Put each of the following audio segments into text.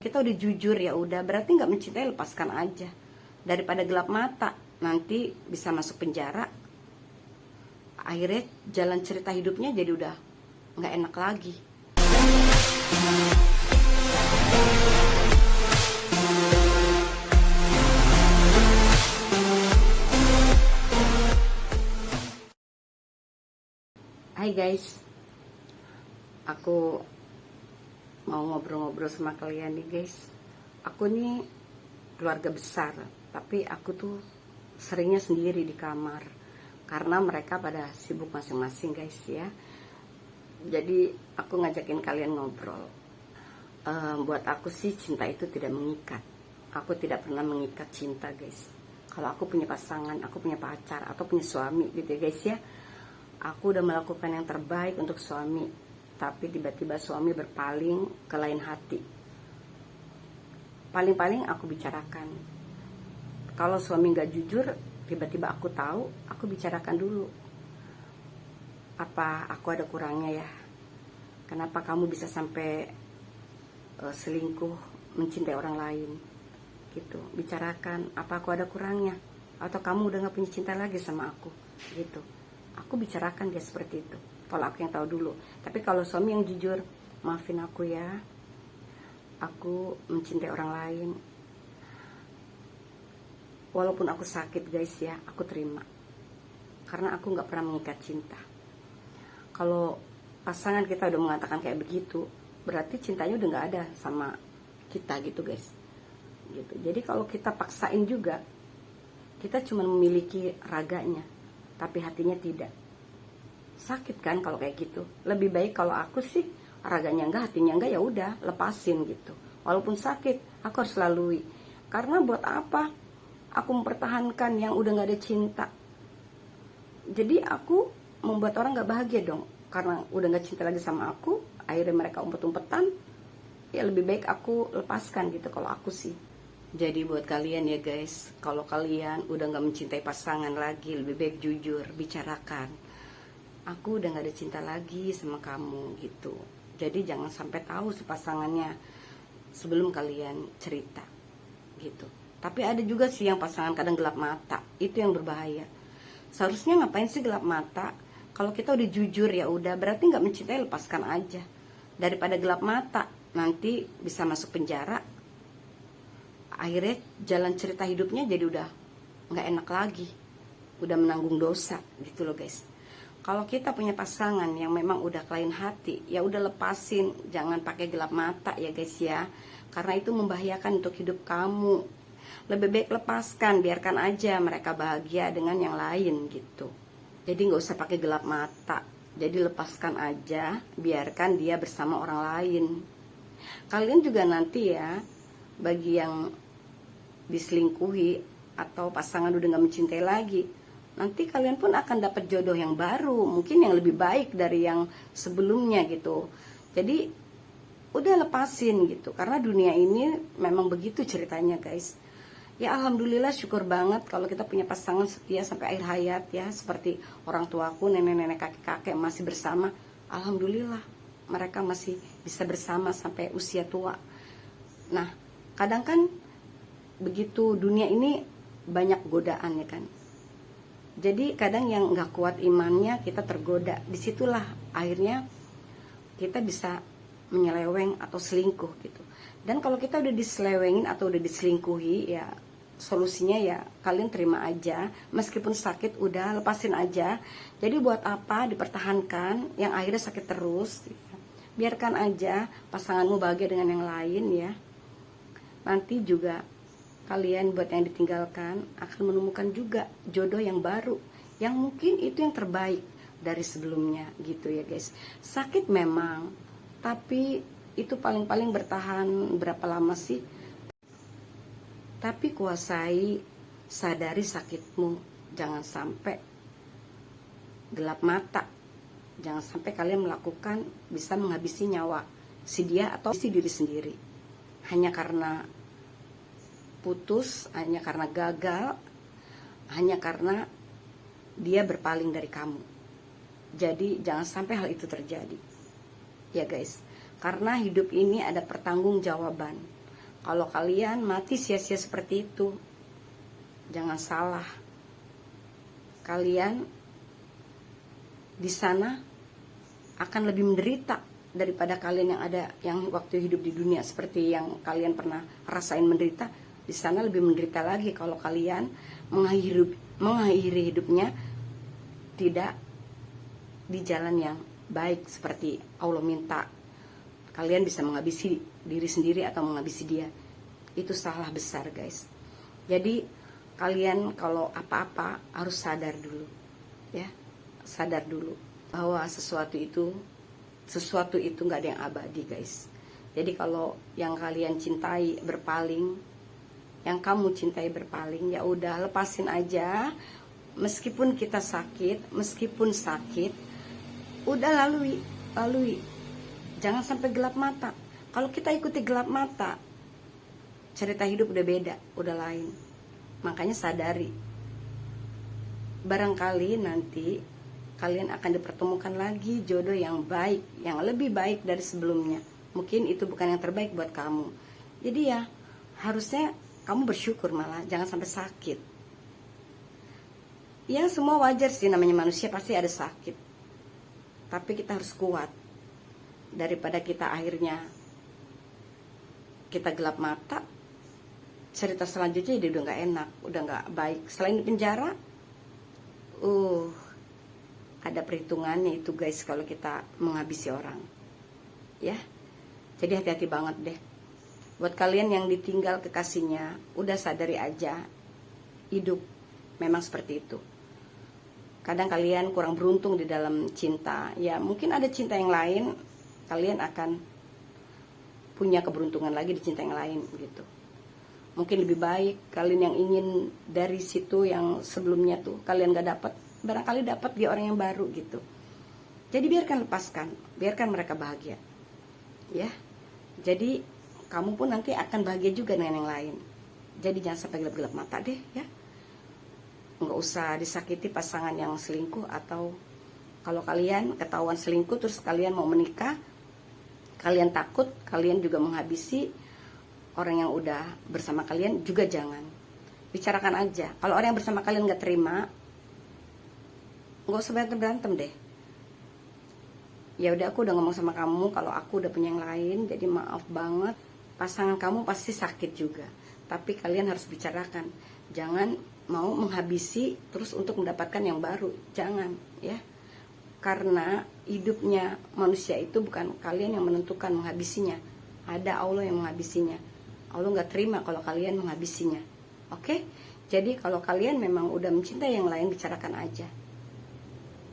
Kita udah jujur ya udah, berarti nggak mencintai, lepaskan aja. Daripada gelap mata, nanti bisa masuk penjara. Akhirnya jalan cerita hidupnya jadi udah nggak enak lagi. Hai guys, aku mau ngobrol-ngobrol sama kalian nih guys. Aku nih keluarga besar, tapi aku tuh seringnya sendiri di kamar karena mereka pada sibuk masing-masing guys ya. Jadi aku ngajakin kalian ngobrol. Buat aku sih cinta itu tidak mengikat. Aku tidak pernah mengikat cinta guys. Kalau aku punya pasangan, aku punya pacar atau punya suami gitu ya guys ya, aku udah melakukan yang terbaik untuk suami, tapi tiba-tiba suami berpaling ke lain hati. Paling-paling aku bicarakan. Kalau suami gak jujur, tiba-tiba aku tahu, aku bicarakan dulu. Apa aku ada kurangnya ya? Kenapa kamu bisa sampai selingkuh, mencintai orang lain? Gitu, bicarakan. Apa aku ada kurangnya? Atau kamu udah gak punya cinta lagi sama aku? Gitu. Aku bicarakan dia seperti itu. Kalau aku yang tahu dulu. Tapi kalau suami yang jujur, maafin aku ya, aku mencintai orang lain. Walaupun aku sakit guys ya, aku terima. Karena aku gak pernah mengikat cinta. Kalau pasangan kita udah mengatakan kayak begitu, berarti cintanya udah gak ada sama kita gitu guys. Gitu. Jadi kalau kita paksain juga, kita cuma memiliki raganya, tapi hatinya tidak. Sakit kan kalau kayak gitu. Lebih baik kalau aku sih raganya enggak, hatinya enggak, ya udah lepasin gitu. Walaupun sakit, aku harus lalui. Karena buat apa aku mempertahankan yang udah nggak ada cinta? Jadi aku membuat orang nggak bahagia dong. Karena udah nggak cinta lagi sama aku, akhirnya mereka umpet-umpetan. Ya lebih baik aku lepaskan gitu kalau aku sih. Jadi buat kalian ya guys, kalau kalian udah gak mencintai pasangan lagi, lebih baik jujur, bicarakan. Aku udah gak ada cinta lagi sama kamu gitu. Jadi jangan sampai tahu si pasangannya sebelum kalian cerita gitu. Tapi ada juga sih yang pasangan kadang gelap mata, itu yang berbahaya. Seharusnya ngapain sih gelap mata? Kalau kita udah jujur ya udah, berarti gak mencintai, lepaskan aja. Daripada gelap mata, nanti bisa masuk penjara. Akhirnya jalan cerita hidupnya jadi udah nggak enak lagi, udah menanggung dosa gitu loh guys. Kalau kita punya pasangan yang memang udah lain hati, ya udah lepasin, jangan pakai gelap mata ya guys ya, karena itu membahayakan untuk hidup kamu. Lebih baik lepaskan, biarkan aja mereka bahagia dengan yang lain gitu. Jadi nggak usah pakai gelap mata, jadi lepaskan aja, biarkan dia bersama orang lain. Kalian juga nanti ya, bagi yang diselingkuhi atau pasangan udah gak mencintai lagi, nanti kalian pun akan dapat jodoh yang baru, mungkin yang lebih baik dari yang sebelumnya gitu. Jadi udah lepasin gitu, karena dunia ini memang begitu ceritanya guys. Ya alhamdulillah, syukur banget kalau kita punya pasangan setia sampai akhir hayat ya, seperti orang tuaku, nenek-nenek, kakek-kakek masih bersama. Alhamdulillah mereka masih bisa bersama sampai usia tua. Nah kadang kan begitu, dunia ini banyak godaan ya kan. Jadi kadang yang nggak kuat imannya, kita tergoda. Disitulah akhirnya kita bisa menyeleweng atau selingkuh gitu. Dan kalau kita udah diselewengin atau udah diselingkuhi, ya solusinya ya kalian terima aja. Meskipun sakit, udah lepasin aja. Jadi buat apa dipertahankan yang akhirnya sakit terus? Biarkan aja pasanganmu bahagia dengan yang lain ya. Nanti juga kalian buat yang ditinggalkan akan menemukan juga jodoh yang baru, yang mungkin itu yang terbaik dari sebelumnya gitu ya guys. Sakit memang, tapi itu paling-paling bertahan berapa lama sih? Tapi kuasai, sadari sakitmu, jangan sampai gelap mata. Jangan sampai kalian melakukan bisa menghabisi nyawa si dia atau si diri sendiri hanya karena putus, hanya karena gagal, hanya karena dia berpaling dari kamu. Jadi jangan sampai hal itu terjadi ya guys. Karena hidup ini ada pertanggungjawaban. Kalau kalian mati sia-sia seperti itu, jangan salah. Kalian di sana akan lebih menderita daripada kalian yang waktu hidup di dunia. Seperti yang kalian pernah rasain menderita, di sana lebih menderita lagi kalau kalian mengakhiri hidupnya tidak di jalan yang baik seperti Allah minta. Kalian bisa menghabisi diri sendiri atau menghabisi dia. Itu salah besar, guys. Jadi kalian kalau apa-apa harus sadar dulu, ya, sadar dulu bahwa sesuatu itu nggak ada yang abadi, guys. Jadi kalau yang kalian cintai berpaling, yang kamu cintai berpaling, ya udah lepasin aja. Meskipun kita sakit, udah lalui. Jangan sampai gelap mata. Kalau kita ikuti gelap mata, cerita hidup udah beda, udah lain. Makanya sadari, barangkali nanti kalian akan dipertemukan lagi jodoh yang baik, yang lebih baik dari sebelumnya. Mungkin itu bukan yang terbaik buat kamu. Jadi ya, harusnya kamu bersyukur malah, jangan sampai sakit. Ya semua wajar sih, namanya manusia pasti ada sakit. Tapi kita harus kuat. Daripada kita akhirnya kita gelap mata, cerita selanjutnya jadi udah gak enak, udah gak baik. Selain di penjara, ada perhitungannya itu, guys, kalau kita menghabisi orang, ya. Jadi hati-hati banget deh. Buat kalian yang ditinggal kekasihnya, udah sadari aja, hidup memang seperti itu. Kadang kalian kurang beruntung di dalam cinta, ya mungkin ada cinta yang lain, kalian akan punya keberuntungan lagi di cinta yang lain gitu. Mungkin lebih baik kalian yang ingin dari situ yang sebelumnya tuh kalian gak dapat, barangkali dapat di orang yang baru gitu. Jadi biarkan mereka bahagia, ya. Jadi kamu pun nanti akan bahagia juga dengan yang lain. Jadi jangan sampai gelap-gelap mata deh, ya. Nggak usah disakiti pasangan yang selingkuh, atau kalau kalian ketahuan selingkuh terus kalian mau menikah, kalian takut kalian juga menghabisi orang yang udah bersama kalian, juga jangan. Bicarakan aja. Kalau orang yang bersama kalian nggak terima, nggak usah berantem deh. Ya udah, aku udah ngomong sama kamu kalau aku udah punya yang lain, jadi maaf banget. Pasangan kamu pasti sakit juga, tapi kalian harus bicarakan. Jangan mau menghabisi terus untuk mendapatkan yang baru, jangan, ya. Karena hidupnya manusia itu bukan kalian yang menentukan menghabisinya, ada Allah yang menghabisinya. Allah nggak terima kalau kalian menghabisinya. Oke? Jadi kalau kalian memang udah mencintai yang lain, bicarakan aja.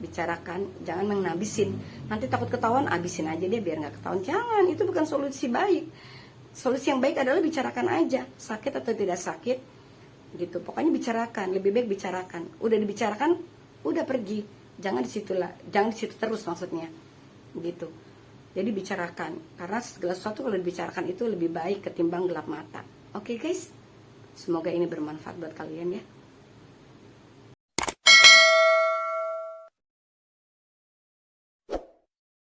Bicarakan, jangan menghabisin. Nanti takut ketahuan, habisin aja dia biar nggak ketahuan. Jangan, itu bukan solusi baik. Solusi yang baik adalah bicarakan aja, sakit atau tidak sakit, gitu. Pokoknya bicarakan, lebih baik bicarakan. Udah dibicarakan, udah pergi. Jangan di situ terus, maksudnya, gitu. Jadi bicarakan, karena segala sesuatu kalau dibicarakan itu lebih baik ketimbang gelap mata. Oke, guys, semoga ini bermanfaat buat kalian, ya.